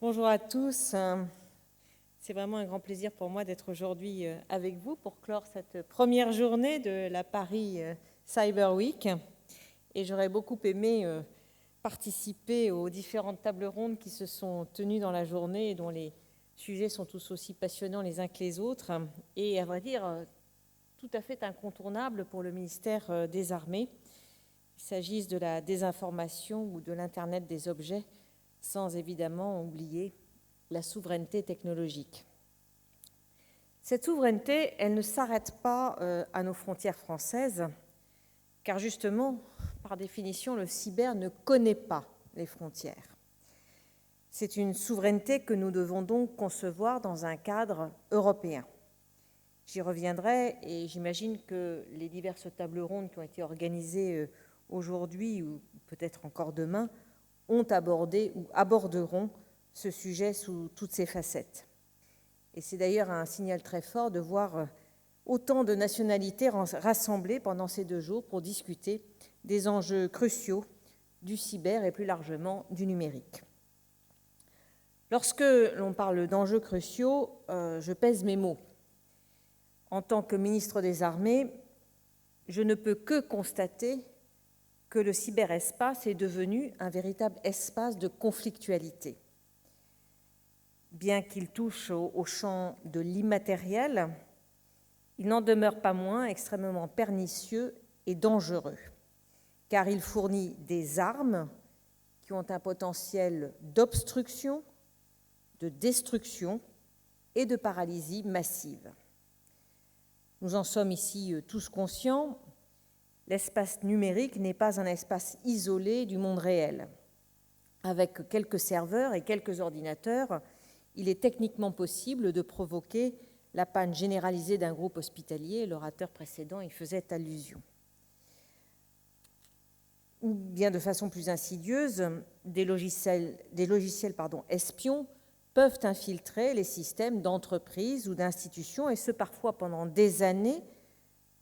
Bonjour à tous. C'est vraiment un grand plaisir pour moi d'être aujourd'hui avec vous pour clore cette première journée de la Paris Cyber Week. Et j'aurais beaucoup aimé participer aux différentes tables rondes qui se sont tenues dans la journée et dont les sujets sont tous aussi passionnants les uns que les autres et, à vrai dire, tout à fait incontournables pour le ministère des Armées, qu'il s'agisse de la désinformation ou de l'Internet des objets, sans évidemment oublier la souveraineté technologique. Cette souveraineté, elle ne s'arrête pas à nos frontières françaises, car justement, par définition, le cyber ne connaît pas les frontières. C'est une souveraineté que nous devons donc concevoir dans un cadre européen. J'y reviendrai et j'imagine que les diverses tables rondes qui ont été organisées aujourd'hui ou peut-être encore demain ont abordé ou aborderont ce sujet sous toutes ses facettes. Et c'est d'ailleurs un signal très fort de voir autant de nationalités rassemblées pendant ces 2 jours pour discuter des enjeux cruciaux du cyber et plus largement du numérique. Lorsque l'on parle d'enjeux cruciaux, je pèse mes mots. En tant que ministre des Armées, je ne peux que constater que le cyberespace est devenu un véritable espace de conflictualité. Bien qu'il touche au champ de l'immatériel, il n'en demeure pas moins extrêmement pernicieux et dangereux, car il fournit des armes qui ont un potentiel d'obstruction, de destruction et de paralysie massive. Nous en sommes ici tous conscients. L'espace numérique n'est pas un espace isolé du monde réel. Avec quelques serveurs et quelques ordinateurs, il est techniquement possible de provoquer la panne généralisée d'un groupe hospitalier. L'orateur précédent y faisait allusion. Ou bien de façon plus insidieuse, des logiciels espions peuvent infiltrer les systèmes d'entreprises ou d'institutions, et ce parfois pendant des années,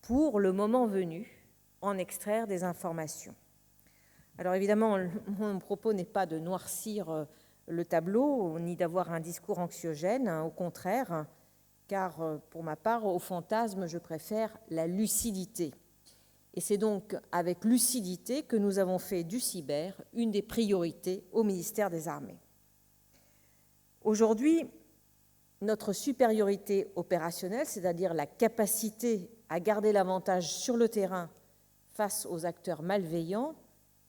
pour le moment venu, en extraire des informations. Alors évidemment, mon propos n'est pas de noircir le tableau, ni d'avoir un discours anxiogène, au contraire, car pour ma part, au fantasme, je préfère la lucidité. Et c'est donc avec lucidité que nous avons fait du cyber une des priorités au ministère des Armées. Aujourd'hui, notre supériorité opérationnelle, c'est-à-dire la capacité à garder l'avantage sur le terrain face aux acteurs malveillants,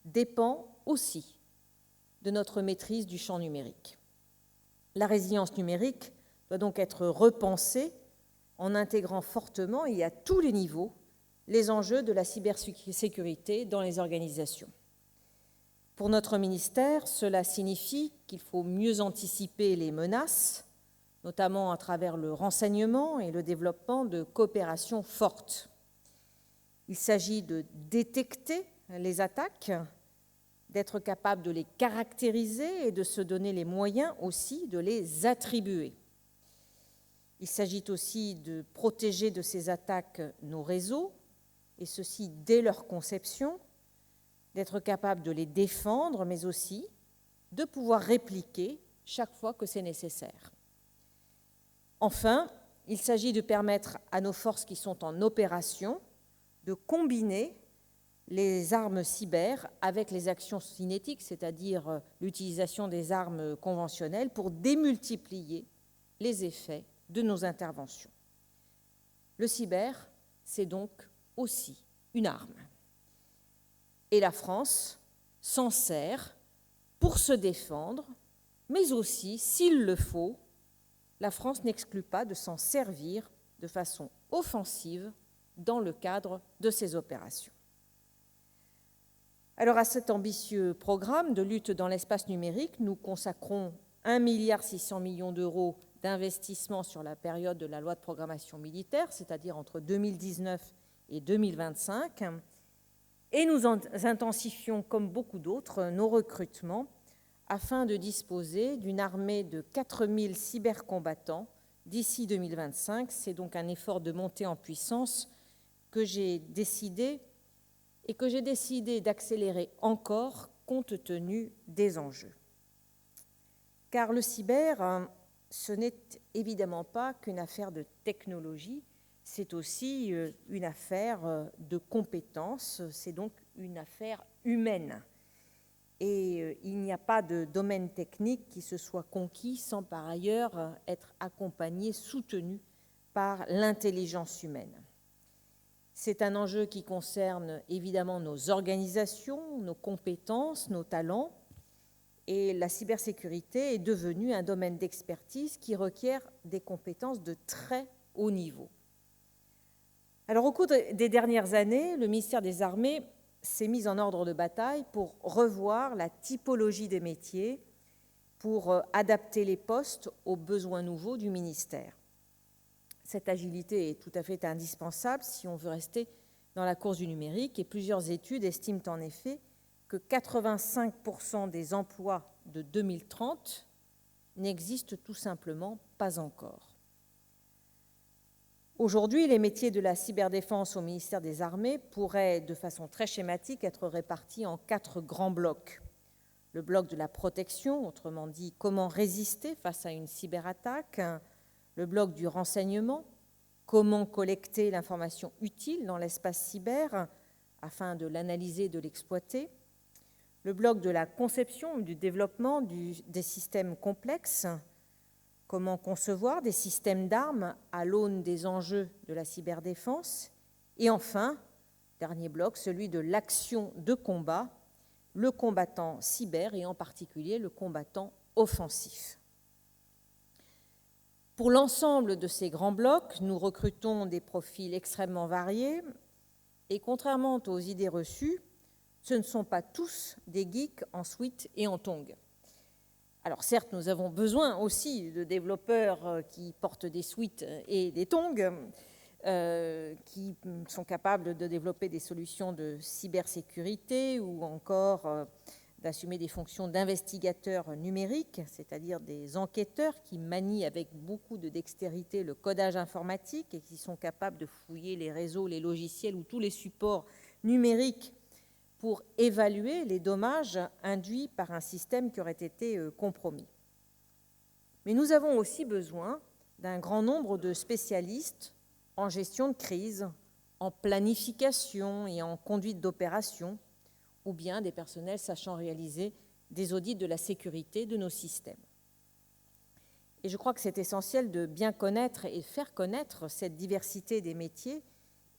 dépend aussi de notre maîtrise du champ numérique. La résilience numérique doit donc être repensée en intégrant fortement et à tous les niveaux les enjeux de la cybersécurité dans les organisations. Pour notre ministère, cela signifie qu'il faut mieux anticiper les menaces, notamment à travers le renseignement et le développement de coopérations fortes. Il s'agit de détecter les attaques, d'être capable de les caractériser et de se donner les moyens aussi de les attribuer. Il s'agit aussi de protéger de ces attaques nos réseaux, et ceci dès leur conception, d'être capable de les défendre, mais aussi de pouvoir répliquer chaque fois que c'est nécessaire. Enfin, il s'agit de permettre à nos forces qui sont en opération de combiner les armes cyber avec les actions cinétiques, c'est-à-dire l'utilisation des armes conventionnelles, pour démultiplier les effets de nos interventions. Le cyber, c'est donc aussi une arme. Et la France s'en sert pour se défendre, mais aussi, s'il le faut, la France n'exclut pas de s'en servir de façon offensive dans le cadre de ces opérations. Alors à cet ambitieux programme de lutte dans l'espace numérique, nous consacrons 1,6 milliard d'euros d'investissement sur la période de la loi de programmation militaire, c'est-à-dire entre 2019 et 2025, et nous intensifions, comme beaucoup d'autres, nos recrutements afin de disposer d'une armée de 4000 cybercombattants d'ici 2025. C'est donc un effort de montée en puissance que j'ai décidé d'accélérer encore compte tenu des enjeux. car le cyber, ce n'est évidemment pas qu'une affaire de technologie, c'est aussi une affaire de compétences, c'est donc une affaire humaine. Et il n'y a pas de domaine technique qui se soit conquis sans par ailleurs être accompagné, soutenu par l'intelligence humaine. C'est un enjeu qui concerne évidemment nos organisations, nos compétences, nos talents, et la cybersécurité est devenue un domaine d'expertise qui requiert des compétences de très haut niveau. Alors, au cours des dernières années, le ministère des Armées s'est mis en ordre de bataille pour revoir la typologie des métiers, pour adapter les postes aux besoins nouveaux du ministère. Cette agilité est tout à fait indispensable si on veut rester dans la course du numérique, et plusieurs études estiment en effet que 85% des emplois de 2030 n'existent tout simplement pas encore. Aujourd'hui, les métiers de la cyberdéfense au ministère des Armées pourraient, de façon très schématique, être répartis en 4 grands blocs. Le bloc de la protection, autrement dit, comment résister face à une cyberattaque. Le bloc du renseignement, comment collecter l'information utile dans l'espace cyber afin de l'analyser et de l'exploiter. Le bloc de la conception, du développement des systèmes complexes, comment concevoir des systèmes d'armes à l'aune des enjeux de la cyberdéfense. Et enfin, dernier bloc, celui de l'action de combat, le combattant cyber et en particulier le combattant offensif. Pour l'ensemble de ces grands blocs, nous recrutons des profils extrêmement variés et contrairement aux idées reçues, ce ne sont pas tous des geeks en sweat et en tongs. Alors certes, nous avons besoin aussi de développeurs qui portent des sweats et des tongs, qui sont capables de développer des solutions de cybersécurité ou encore d'assumer des fonctions d'investigateurs numériques, c'est-à-dire des enquêteurs qui manient avec beaucoup de dextérité le codage informatique et qui sont capables de fouiller les réseaux, les logiciels ou tous les supports numériques pour évaluer les dommages induits par un système qui aurait été compromis. Mais nous avons aussi besoin d'un grand nombre de spécialistes en gestion de crise, en planification et en conduite d'opération, ou bien des personnels sachant réaliser des audits de la sécurité de nos systèmes. Et je crois que c'est essentiel de bien connaître et faire connaître cette diversité des métiers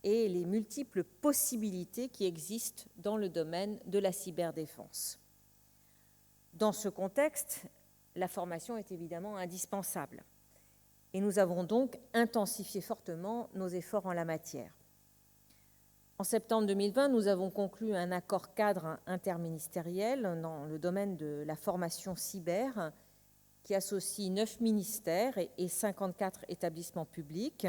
et les multiples possibilités qui existent dans le domaine de la cyberdéfense. Dans ce contexte, la formation est évidemment indispensable et nous avons donc intensifié fortement nos efforts en la matière. En septembre 2020, nous avons conclu un accord cadre interministériel dans le domaine de la formation cyber qui associe 9 ministères et 54 établissements publics.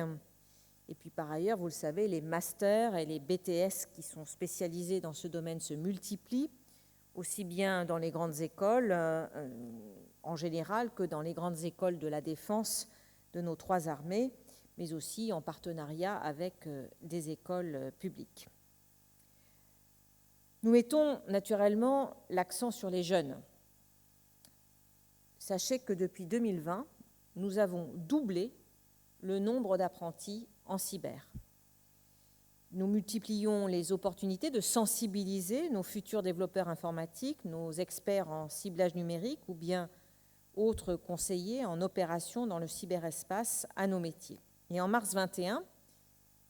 Et puis par ailleurs, vous le savez, les masters et les BTS qui sont spécialisés dans ce domaine se multiplient, aussi bien dans les grandes écoles en général que dans les grandes écoles de la défense de nos 3 armées, mais aussi en partenariat avec des écoles publiques. Nous mettons naturellement l'accent sur les jeunes. Sachez que depuis 2020, nous avons doublé le nombre d'apprentis en cyber. Nous multiplions les opportunités de sensibiliser nos futurs développeurs informatiques, nos experts en ciblage numérique ou bien autres conseillers en opération dans le cyberespace à nos métiers. Et en mars 2021,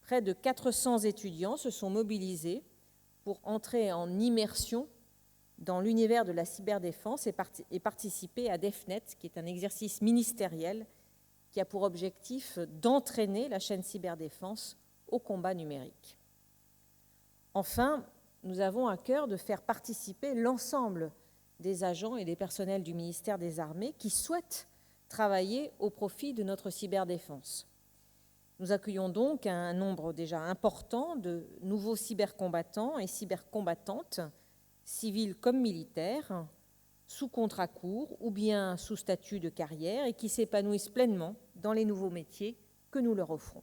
près de 400 étudiants se sont mobilisés pour entrer en immersion dans l'univers de la cyberdéfense et participer à DEFNet, qui est un exercice ministériel qui a pour objectif d'entraîner la chaîne cyberdéfense au combat numérique. Enfin, nous avons à cœur de faire participer l'ensemble des agents et des personnels du ministère des Armées qui souhaitent travailler au profit de notre cyberdéfense. Nous accueillons donc un nombre déjà important de nouveaux cybercombattants et cybercombattantes, civils comme militaires, sous contrat court ou bien sous statut de carrière et qui s'épanouissent pleinement dans les nouveaux métiers que nous leur offrons.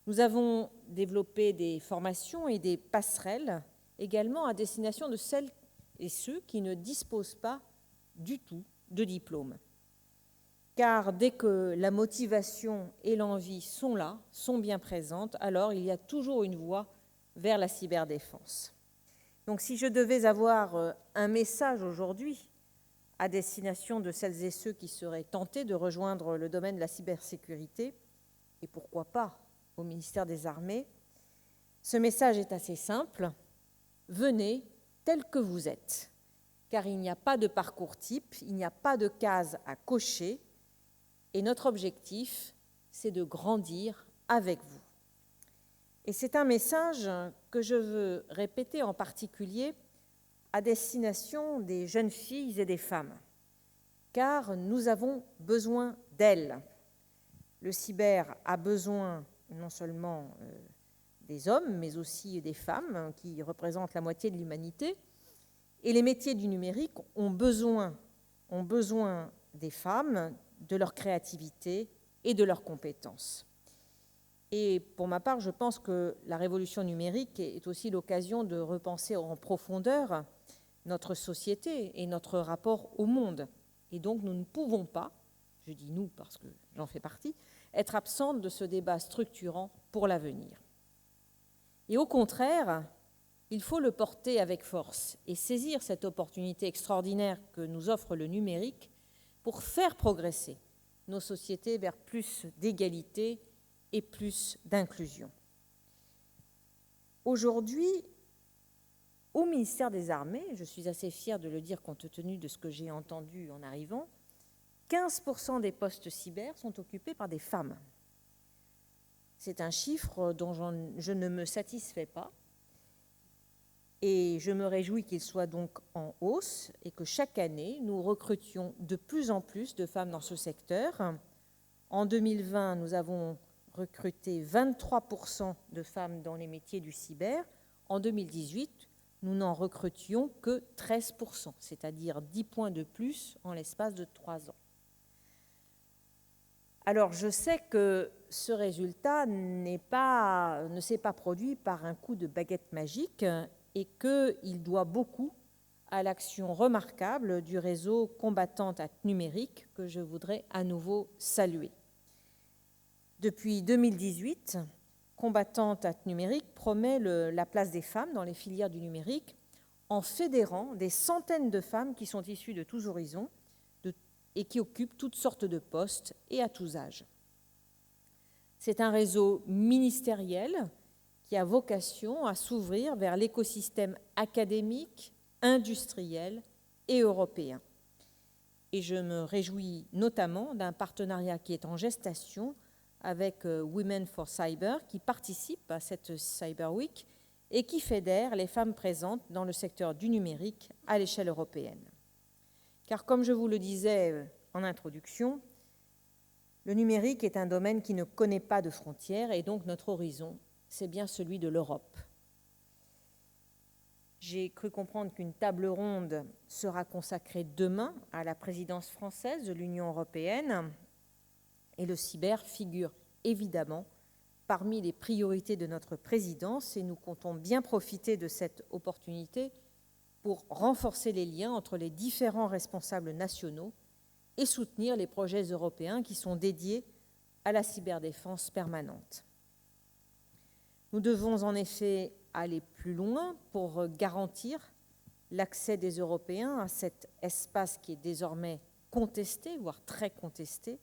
Nous avons développé des formations et des passerelles également à destination de celles et ceux qui ne disposent pas du tout de diplôme. Car dès que la motivation et l'envie sont là, sont bien présentes, alors il y a toujours une voie vers la cyberdéfense. Donc si je devais avoir un message aujourd'hui à destination de celles et ceux qui seraient tentés de rejoindre le domaine de la cybersécurité, et pourquoi pas au ministère des Armées, ce message est assez simple. Venez tel que vous êtes, car il n'y a pas de parcours type, il n'y a pas de case à cocher, et notre objectif, c'est de grandir avec vous. Et c'est un message que je veux répéter en particulier à destination des jeunes filles et des femmes, car nous avons besoin d'elles. Le cyber a besoin non seulement des hommes, mais aussi des femmes, qui représentent la moitié de l'humanité, et les métiers du numérique ont besoin des femmes, de leur créativité et de leurs compétences. Et pour ma part, je pense que la révolution numérique est aussi l'occasion de repenser en profondeur notre société et notre rapport au monde. Et donc nous ne pouvons pas, je dis nous parce que j'en fais partie, être absente de ce débat structurant pour l'avenir. Et au contraire, il faut le porter avec force et saisir cette opportunité extraordinaire que nous offre le numérique pour faire progresser nos sociétés vers plus d'égalité et plus d'inclusion. Aujourd'hui, au ministère des Armées, je suis assez fière de le dire compte tenu de ce que j'ai entendu en arrivant, 15% des postes cyber sont occupés par des femmes. C'est un chiffre dont je ne me satisfais pas et je me réjouis qu'il soit donc en hausse et que chaque année, nous recrutions de plus en plus de femmes dans ce secteur. En 2020, nous avons recruté 23% de femmes dans les métiers du cyber. En 2018, nous n'en recrutions que 13%, c'est-à-dire 10 points de plus en l'espace de 3 ans. Alors, je sais que ce résultat ne s'est pas produit par un coup de baguette magique et qu'il doit beaucoup à l'action remarquable du réseau Combattantes Numérique que je voudrais à nouveau saluer. Depuis 2018, Combattantes Numérique promet la place des femmes dans les filières du numérique en fédérant des centaines de femmes qui sont issues de tous horizons et qui occupent toutes sortes de postes et à tous âges. C'est un réseau ministériel qui a vocation à s'ouvrir vers l'écosystème académique, industriel et européen. Et je me réjouis notamment d'un partenariat qui est en gestation avec Women for Cyber, qui participe à cette Cyber Week et qui fédère les femmes présentes dans le secteur du numérique à l'échelle européenne. Car comme je vous le disais en introduction, le numérique est un domaine qui ne connaît pas de frontières et donc notre horizon, c'est bien celui de l'Europe. J'ai cru comprendre qu'une table ronde sera consacrée demain à la présidence française de l'Union européenne et le cyber figure évidemment parmi les priorités de notre présidence et nous comptons bien profiter de cette opportunité pour renforcer les liens entre les différents responsables nationaux et soutenir les projets européens qui sont dédiés à la cyberdéfense permanente. Nous devons en effet aller plus loin pour garantir l'accès des Européens à cet espace qui est désormais contesté, voire très contesté,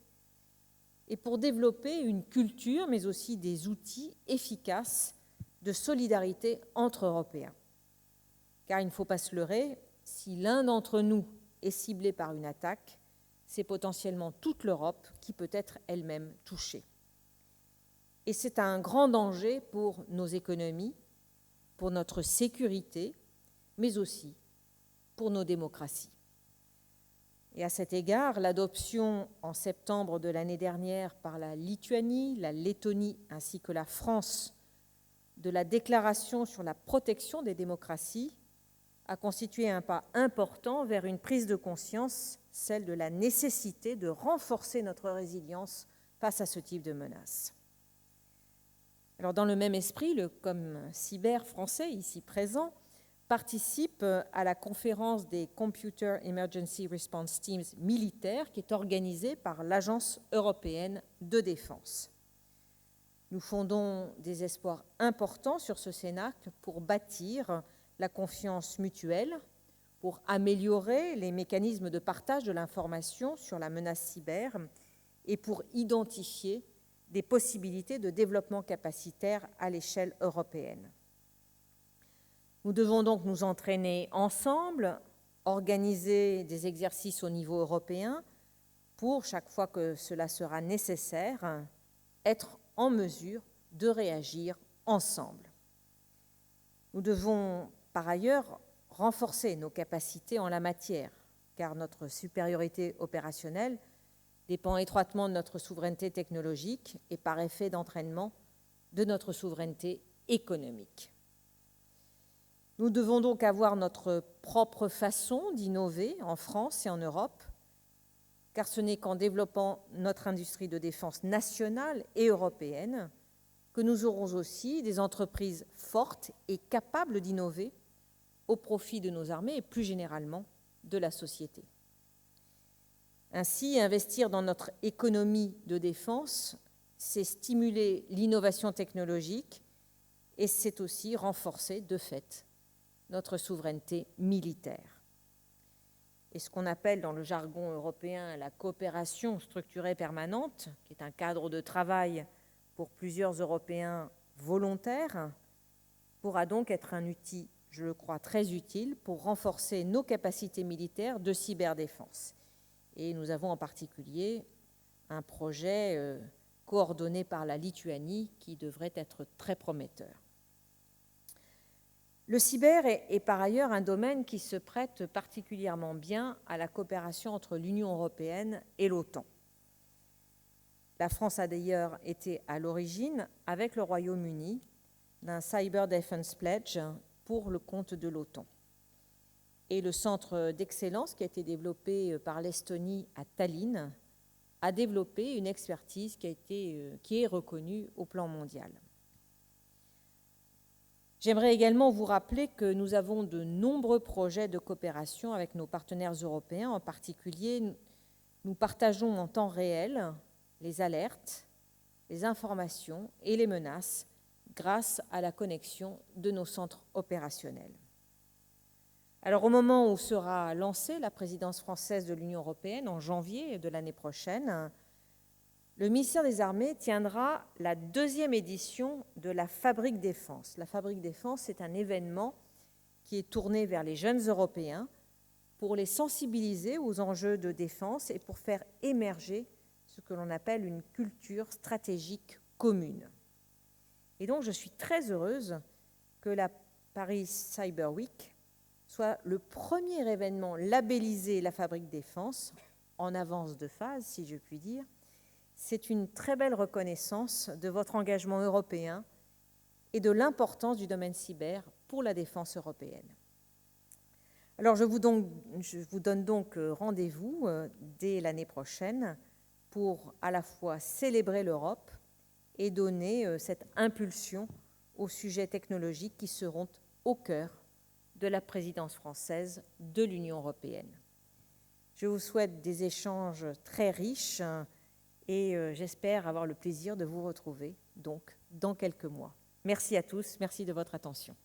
et pour développer une culture, mais aussi des outils efficaces de solidarité entre Européens. Car il ne faut pas se leurrer, si l'un d'entre nous est ciblé par une attaque, c'est potentiellement toute l'Europe qui peut être elle-même touchée. Et c'est un grand danger pour nos économies, pour notre sécurité, mais aussi pour nos démocraties. Et à cet égard, l'adoption en septembre de l'année dernière par la Lituanie, la Lettonie ainsi que la France de la déclaration sur la protection des démocraties a constitué un pas important vers une prise de conscience, celle de la nécessité de renforcer notre résilience face à ce type de menaces. Alors, dans le même esprit, le COM cyber français, ici présent, participe à la conférence des Computer Emergency Response Teams militaires qui est organisée par l'Agence européenne de défense. Nous fondons des espoirs importants sur ce Cénacle pour bâtir la confiance mutuelle, pour améliorer les mécanismes de partage de l'information sur la menace cyber et pour identifier des possibilités de développement capacitaire à l'échelle européenne. Nous devons donc nous entraîner ensemble, organiser des exercices au niveau européen pour, chaque fois que cela sera nécessaire, être en mesure de réagir ensemble. Nous devons, par ailleurs, renforcer nos capacités en la matière, car notre supériorité opérationnelle dépend étroitement de notre souveraineté technologique et, par effet d'entraînement, de notre souveraineté économique. Nous devons donc avoir notre propre façon d'innover en France et en Europe, car ce n'est qu'en développant notre industrie de défense nationale et européenne que nous aurons aussi des entreprises fortes et capables d'innover au profit de nos armées et plus généralement de la société. Ainsi, investir dans notre économie de défense, c'est stimuler l'innovation technologique et c'est aussi renforcer de fait notre souveraineté militaire. Et ce qu'on appelle dans le jargon européen la coopération structurée permanente, qui est un cadre de travail pour plusieurs Européens volontaires, pourra donc être un outil, je le crois, très utile pour renforcer nos capacités militaires de cyberdéfense. Et nous avons en particulier un projet coordonné par la Lituanie qui devrait être très prometteur. Le cyber est par ailleurs un domaine qui se prête particulièrement bien à la coopération entre l'Union européenne et l'OTAN. La France a d'ailleurs été à l'origine, avec le Royaume-Uni, d'un Cyber Defense Pledge pour le compte de l'OTAN. Et le centre d'excellence qui a été développé par l'Estonie à Tallinn a développé une expertise qui est reconnue au plan mondial. J'aimerais également vous rappeler que nous avons de nombreux projets de coopération avec nos partenaires européens. En particulier, nous partageons en temps réel les alertes, les informations et les menaces grâce à la connexion de nos centres opérationnels. Alors, au moment où sera lancée la présidence française de l'Union européenne, en janvier de l'année prochaine, le ministère des Armées tiendra la 2e édition de la Fabrique Défense. La Fabrique Défense, c'est un événement qui est tourné vers les jeunes Européens pour les sensibiliser aux enjeux de défense et pour faire émerger ce que l'on appelle une culture stratégique commune. Et donc, je suis très heureuse que la Paris Cyber Week soit le premier événement labellisé la Fabrique Défense, en avance de phase, si je puis dire. C'est une très belle reconnaissance de votre engagement européen et de l'importance du domaine cyber pour la défense européenne. Alors, je vous donne donc rendez-vous dès l'année prochaine pour à la fois célébrer l'Europe et donner cette impulsion aux sujets technologiques qui seront au cœur de la présidence française de l'Union européenne. Je vous souhaite des échanges très riches et j'espère avoir le plaisir de vous retrouver donc dans quelques mois. Merci à tous, merci de votre attention.